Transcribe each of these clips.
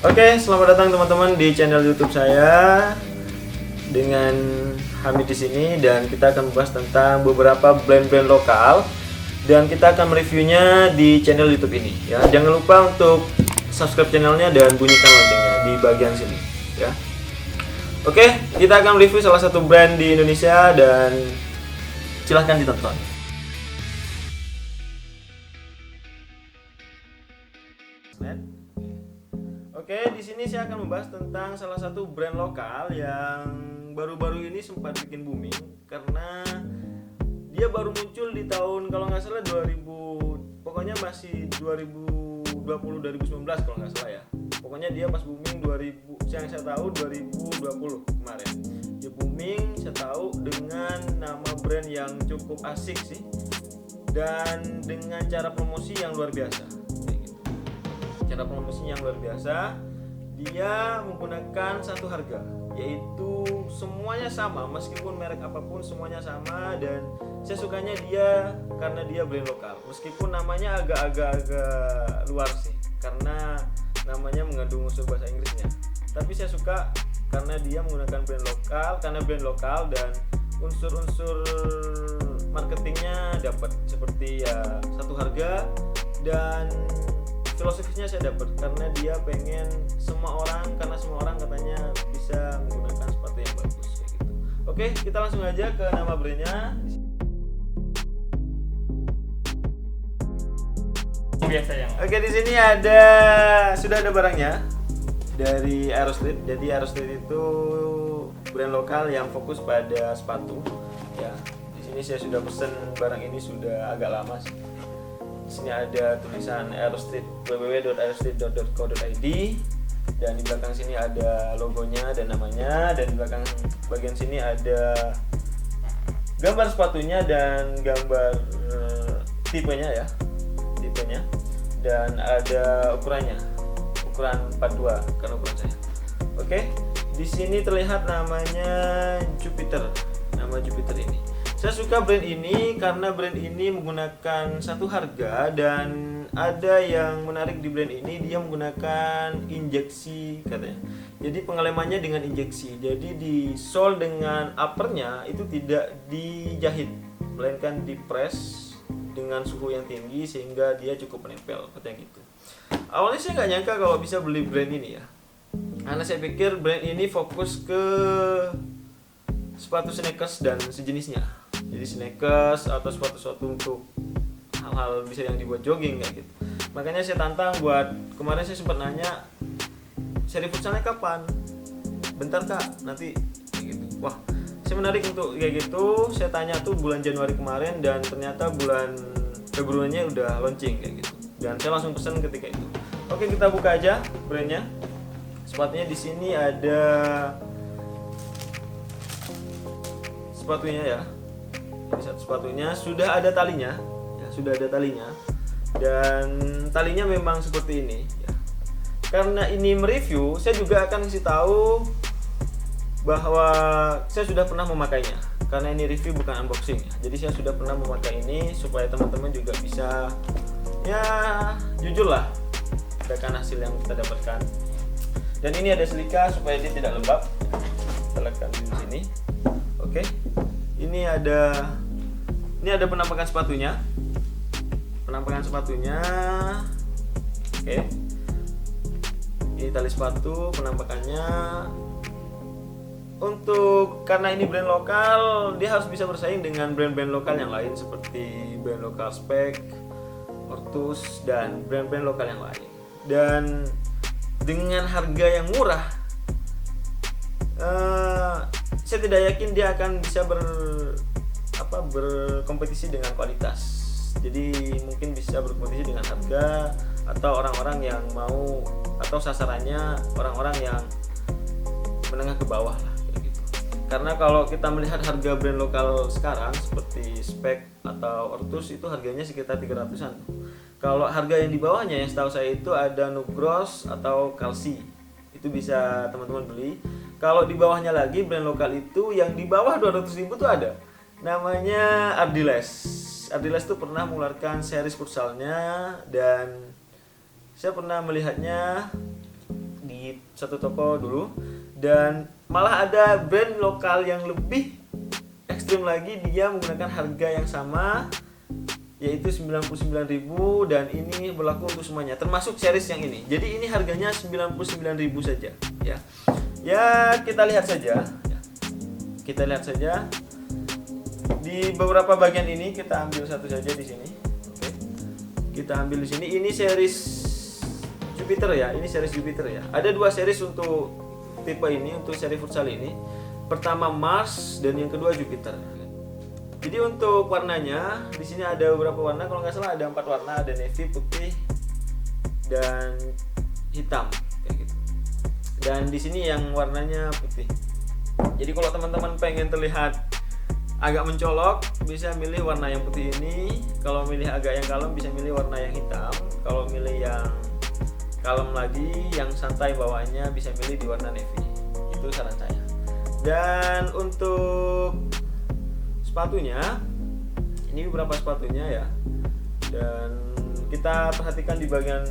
Oke, selamat datang teman-teman di channel YouTube saya dengan Hamid di sini, dan kita akan membahas tentang beberapa brand-brand lokal dan kita akan mereviewnya di channel YouTube ini. Ya, jangan lupa untuk subscribe channelnya dan bunyikan loncengnya di bagian sini. Ya, oke, kita akan review salah satu brand di Indonesia dan silahkan ditonton. Oke, di sini saya akan membahas tentang salah satu brand lokal yang baru-baru ini sempat bikin booming karena dia baru muncul di tahun kalau nggak salah 2000, pokoknya masih 2020 2019 kalau nggak salah ya. Pokoknya dia pas booming 2000, yang saya tahu 2020 kemarin. Dia booming, saya tahu dengan nama brand yang cukup asik sih dan dengan cara promosi yang luar biasa. Cara promosi yang luar biasa, dia menggunakan satu harga, yaitu semuanya sama, meskipun merek apapun semuanya sama. Dan saya sukanya dia karena dia brand lokal, meskipun namanya agak luar sih karena namanya mengandung unsur bahasa Inggrisnya, tapi saya suka karena dia menggunakan brand lokal dan unsur-unsur marketingnya dapat, seperti ya satu harga, dan filosofisnya saya dapat karena dia pengen semua orang katanya bisa menggunakan sepatu yang bagus kayak gitu. Oke, kita langsung aja ke nama brandnya. Biasanya. Oke, di sini sudah ada barangnya dari Aerostreet. Jadi Aerostreet itu brand lokal yang fokus pada sepatu. Ya, di sini saya sudah pesen barang ini sudah agak lama sih. Di sini ada tulisan Aerostreet, www.aerostreet.co.id, dan di belakang sini ada logonya dan namanya, dan di belakang bagian sini ada gambar sepatunya dan gambar tipenya, dan ada ukuran 42 kan ukuran saya. Oke, di sini terlihat namanya Jupiter, nama Jupiter ini. Saya suka brand ini karena brand ini menggunakan satu harga, dan ada yang menarik di brand ini, dia menggunakan injeksi katanya. Jadi pengelemannya dengan injeksi. Jadi di sole dengan uppernya itu tidak dijahit, melainkan dipres dengan suhu yang tinggi sehingga dia cukup menempel katanya gitu. Awalnya saya nggak nyangka kalau bisa beli brand ini ya, karena saya pikir brand ini fokus ke sepatu sneakers dan sejenisnya. Jadi sneakers atau sepatu-sepatu untuk hal-hal bisa yang dibuat jogging kayak gitu. Makanya saya tantang buat, kemarin saya sempat nanya seri futsalnya kapan, bentar kak nanti kayak gitu. Wah, saya menarik untuk kayak gitu. Saya tanya tuh bulan Januari kemarin, dan ternyata bulan Februarinya udah launching kayak gitu, dan saya langsung pesen ketika itu. Oke, kita buka aja brandnya. Sepatunya di sini ada sepatunya ya. Ini satu sepatunya sudah ada talinya, ya, dan talinya memang seperti ini. Ya. Karena ini mereview, saya juga akan kasih tahu bahwa saya sudah pernah memakainya. Karena ini review bukan unboxing, ya. Jadi saya sudah pernah memakai ini supaya teman-teman juga bisa ya jujur lah akan hasil yang kita dapatkan. Dan ini ada selika supaya dia tidak lembab. Kita letakkan di sini. Oke. Ini ada penampakan sepatunya. Oke. Ini tali sepatu, penampakannya. Karena ini brand lokal, dia harus bisa bersaing dengan brand-brand lokal yang lain seperti brand lokal Speck, Ortus, dan brand-brand lokal yang lain. Dan dengan harga yang murah, saya tidak yakin dia akan bisa berkompetisi dengan kualitas. Jadi mungkin bisa berkompetisi dengan harga, atau orang-orang yang mau, atau sasarannya orang-orang yang menengah ke bawah lah kayak gitu. Karena kalau kita melihat harga brand lokal sekarang seperti Speck atau Ortus, itu harganya sekitar 300-an. Kalau harga yang di bawahnya, yang setahu saya itu ada Nugros atau Kalsi, itu bisa teman-teman beli. Kalau di bawahnya lagi brand lokal itu yang di bawah 200.000 tuh ada, namanya Ardiles. Ardiles tuh pernah mengeluarkan series futsalnya, dan saya pernah melihatnya. di satu toko dulu, dan malah ada brand lokal yang lebih ekstrim lagi, dia menggunakan harga yang sama yaitu 99.000, dan ini berlaku untuk semuanya termasuk series yang ini. Jadi ini harganya 99.000 saja ya. Ya, kita lihat saja ya. Kita lihat saja di beberapa bagian ini, kita ambil satu saja di sini. Oke. Kita ambil di sini, ini series Jupiter ya, ini series Jupiter ya. Ada dua series untuk tipe ini, untuk seri futsal ini. Pertama Mars dan yang kedua Jupiter. Jadi untuk warnanya di sini ada beberapa warna, kalau nggak salah ada 4 warna, ada navy, putih, dan hitam kayak gitu. Dan di sini yang warnanya putih. Jadi kalau teman-teman pengen terlihat agak mencolok, bisa milih warna yang putih ini. Kalau milih agak yang kalem, bisa milih warna yang hitam. Kalau milih yang kalem lagi, yang santai bawaannya, bisa milih di warna navy. Itu saran saya. Dan untuk sepatunya, ini beberapa sepatunya ya. Dan kita perhatikan di bagian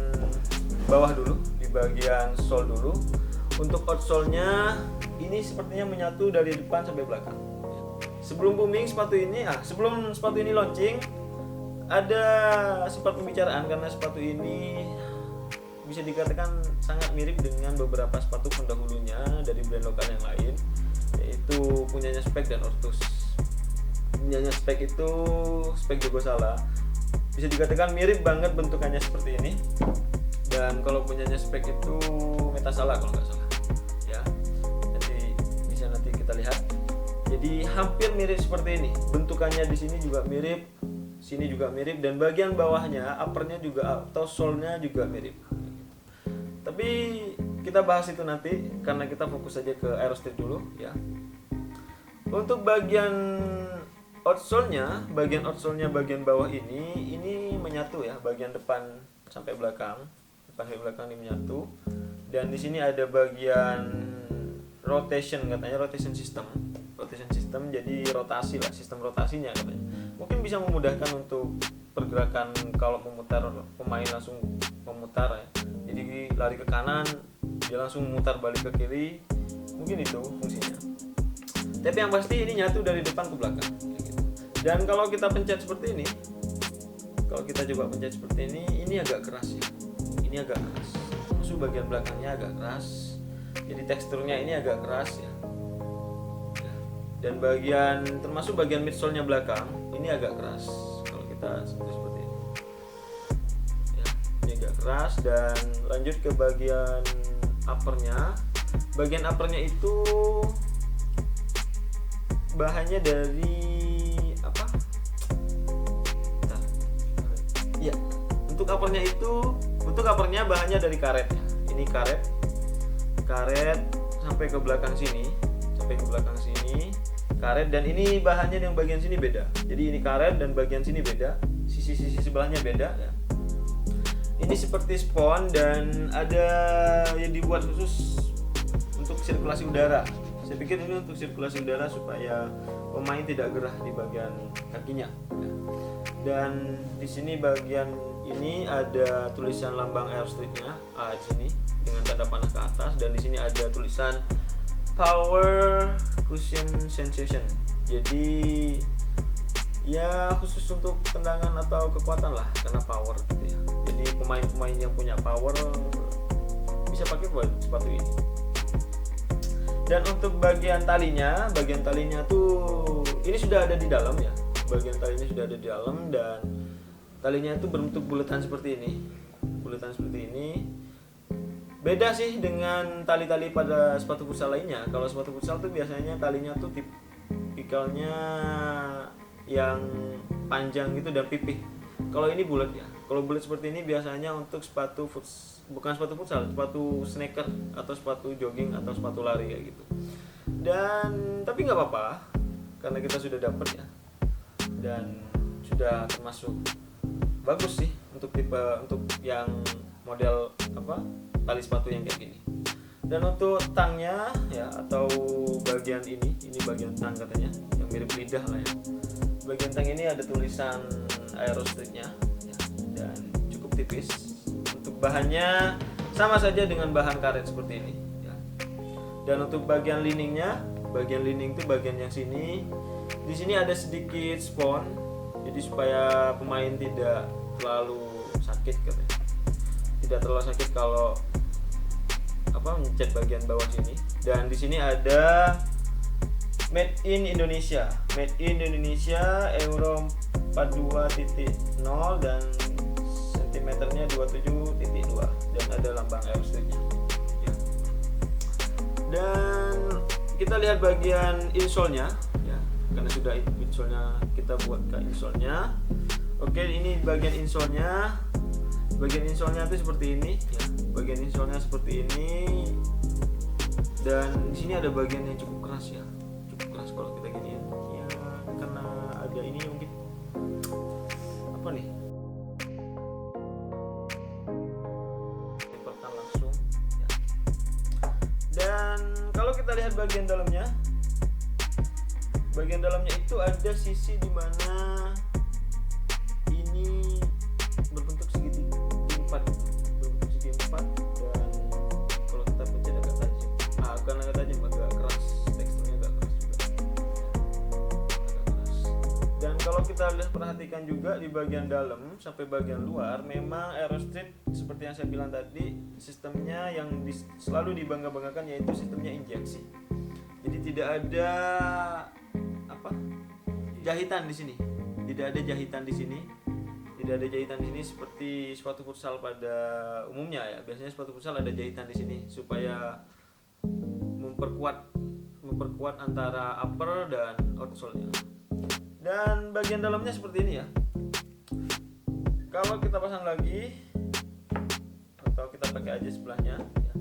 bawah dulu, di bagian sole dulu. Untuk outsole-nya ini sepertinya menyatu dari depan sampai belakang. Sebelum booming sepatu ini, sebelum sepatu ini launching, ada sempat pembicaraan karena sepatu ini bisa dikatakan sangat mirip dengan beberapa sepatu pendahulunya dari brand lokal yang lain, yaitu punyanya Speck dan Ortus. Punyanya Speck itu Speck Jogosala, bisa dikatakan mirip banget bentukannya seperti ini. Dan kalau punyanya Speck itu Metasala kalau nggak salah ya. Jadi bisa nanti kita lihat. Jadi hampir mirip seperti ini. Bentukannya di sini juga mirip, sini juga mirip, dan bagian bawahnya, uppernya juga atau sole-nya juga mirip. Tapi kita bahas itu nanti karena kita fokus saja ke Aerostreet dulu ya. Untuk bagian outsole-nya, bagian bawah ini menyatu ya, bagian depan sampai belakang. Depan sampai belakang ini menyatu. Dan di sini ada bagian rotation, katanya rotation system, jadi rotasi lah, sistem rotasinya katanya. Mungkin bisa memudahkan untuk pergerakan kalau memutar, pemain langsung memutar ya. Jadi lari ke kanan, dia langsung memutar balik ke kiri, mungkin itu fungsinya. Tapi yang pasti ini nyatu dari depan ke belakang. Dan kalau kita pencet seperti ini, kalau kita coba pencet seperti ini agak keras ya. Ini agak keras. Maksud bagian belakangnya agak keras. Jadi teksturnya ini agak keras ya. Dan bagian, termasuk bagian midsole-nya belakang, ini agak keras. Kalau kita seperti ini. Ya, ini agak keras. Dan lanjut ke bagian uppernya. Bagian uppernya itu bahannya dari apa? Ya, untuk uppernya bahannya dari karet ya. Ini karet sampai ke belakang sini, karet, dan ini bahannya yang bagian sini beda. Jadi ini karet dan bagian sini beda, sisi sebelahnya beda ya. Ini seperti spons dan ada yang dibuat khusus untuk sirkulasi udara. Saya pikir ini untuk sirkulasi udara supaya pemain tidak gerah di bagian kakinya ya. Dan di sini bagian ini ada tulisan lambang Aerostreet-nya di sini dengan tanda panah ke atas, dan di sini ada tulisan Power Cushion Sensation. Jadi ya khusus untuk tendangan atau kekuatan lah, karena power gitu ya. Jadi pemain-pemain yang punya power bisa pakai buat sepatu ini. Dan untuk bagian talinya tuh ini sudah ada di dalam ya. Bagian talinya sudah ada di dalam, dan talinya itu berbentuk bulatan seperti ini. Beda sih dengan tali-tali pada sepatu futsal lainnya. Kalau sepatu futsal tuh biasanya talinya tuh tipikalnya yang panjang gitu dan pipih. Kalau ini bulat ya. Kalau bulat seperti ini biasanya untuk bukan sepatu futsal, sepatu sneaker atau sepatu jogging atau sepatu lari kayak gitu. Dan tapi nggak apa-apa karena kita sudah dapat ya. Dan sudah termasuk bagus sih untuk yang model tali sepatu yang kayak gini. Dan untuk tangnya ya, atau bagian ini bagian tang katanya yang mirip lidah lah ya. Bagian tang ini ada tulisan Aerostreet-nya ya, dan cukup tipis. Untuk bahannya sama saja dengan bahan karet seperti ini ya. Dan untuk bagian liningnya, bagian lining itu bagian yang sini. Di sini ada sedikit spon, jadi supaya pemain tidak terlalu sakit katanya. Tidak terlalu sakit kalau mengecat bagian bawah sini. Dan di sini ada Made in Indonesia, Made in Indonesia Euro 42.0 dan sentimeternya 27.2 dan ada lambang Aerostreet-nya ya. Dan kita lihat bagian insole-nya ya, karena sudah insole-nya kita buat ke insole-nya. Oke, ini bagian insole-nya. Bagian insole-nya itu seperti ini ya. Bagian insole-nya seperti ini. Dan di sini ada bagian yang cukup keras ya. Cukup keras kalau kita gini ya. Karena ada ini mungkin apa nih? Tempelan langsung ya. Dan kalau kita lihat bagian dalamnya itu ada sisi di mana ini berbentuk segitiga empat, dan kalau kita pencet agak tajam, bukan agak tajam, agak keras, teksturnya agak keras juga, agak keras. Dan kalau kita lihat perhatikan juga di bagian dalam sampai bagian luar, memang Aerostreet seperti yang saya bilang tadi, sistemnya yang selalu dibangga-banggakan yaitu sistemnya injeksi. Jadi tidak ada jahitan di sini, tidak ada jahitan di sini. Tidak ada jahitan di sini seperti sepatu futsal pada umumnya ya. Biasanya sepatu futsal ada jahitan di sini supaya memperkuat antara upper dan outsole-nya. Dan bagian dalamnya seperti ini ya. Kalau kita pasang lagi atau kita pakai aja sebelahnya ya.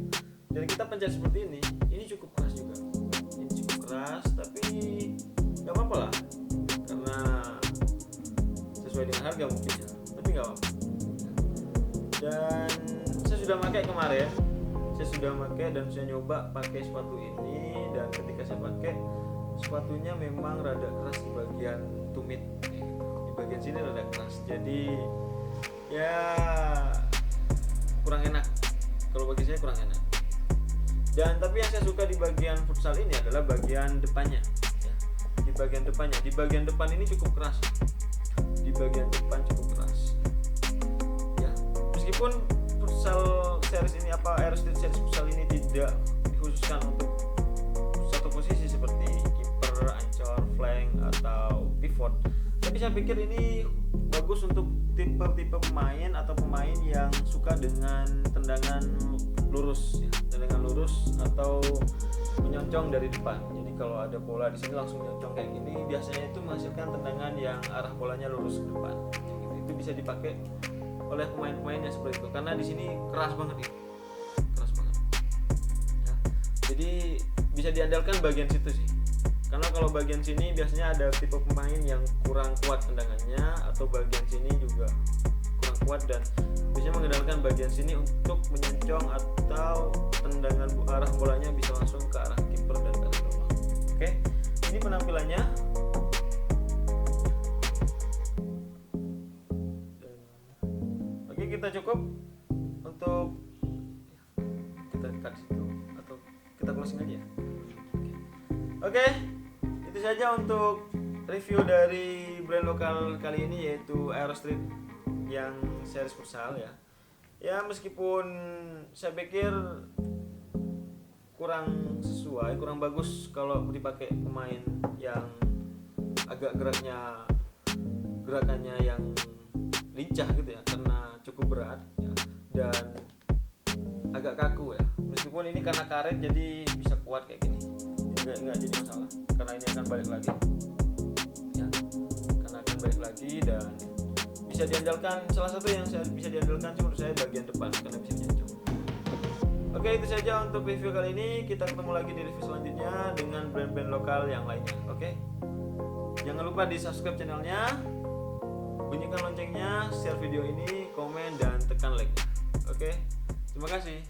Dan kita pencet seperti ini cukup keras juga. Ini cukup keras tapi nggak apa-apa lah, karena sesuai dengan harga mungkin ya, tapi nggak apa-apa. Dan saya sudah pakai kemarin, dan saya nyoba pakai sepatu ini, dan ketika saya pakai sepatunya memang rada keras di bagian tumit, di bagian sini rada keras, jadi ya kurang enak. Kalau bagi saya kurang enak. Dan tapi yang saya suka di bagian futsal ini adalah bagian depannya ya. Di bagian depan ini cukup keras. Di bagian depan cukup keras ya. Meskipun futsal series ini Aerostreet series futsal ini tidak dikhususkan untuk satu posisi seperti kiper, ancor, flank atau pivot, tapi saya pikir ini bagus untuk tipe-tipe pemain atau pemain yang suka dengan tendangan lurus ya, tendangan lurus atau menyoncong dari depan. Jadi kalau ada bola di sini langsung menyoncong kayak gini, biasanya itu menghasilkan tendangan yang arah bolanya lurus ke depan. Itu bisa dipakai oleh pemain-pemain yang seperti itu, karena di sini keras banget itu, keras banget. Ya. Jadi bisa diandalkan bagian situ sih. Karena kalau bagian sini biasanya ada tipe pemain yang kurang kuat tendangannya, atau bagian sini juga kurang kuat, dan biasanya mengandalkan bagian sini untuk menyoncong atau tendangan arah bolanya bisa langsung ke arah kiper dan ke arah gawang. Oke, ini penampilannya. Oke, kita cukup untuk kita cut situ atau kita closing aja ya. Oke, itu saja untuk review dari brand lokal kali ini, yaitu Aerostreet yang series futsal ya. Ya meskipun saya pikir kurang sesuai, kurang bagus kalau dipakai pemain yang agak gerakannya yang lincah gitu ya, karena cukup berat ya, dan agak kaku ya. Meskipun ini karena karet jadi bisa kuat kayak gini, nggak jadi masalah, karena ini akan balik lagi ya, karena akan balik lagi dan bisa diandalkan. Salah satu yang bisa diandalkan menurut saya bagian depan, karena bisa menyoncong. Oke, itu saja untuk review kali ini. Kita ketemu lagi di review selanjutnya dengan brand-brand lokal yang lainnya. Oke, jangan lupa di subscribe channelnya, bunyikan loncengnya, share video ini, komen dan tekan like. Oke, terima kasih.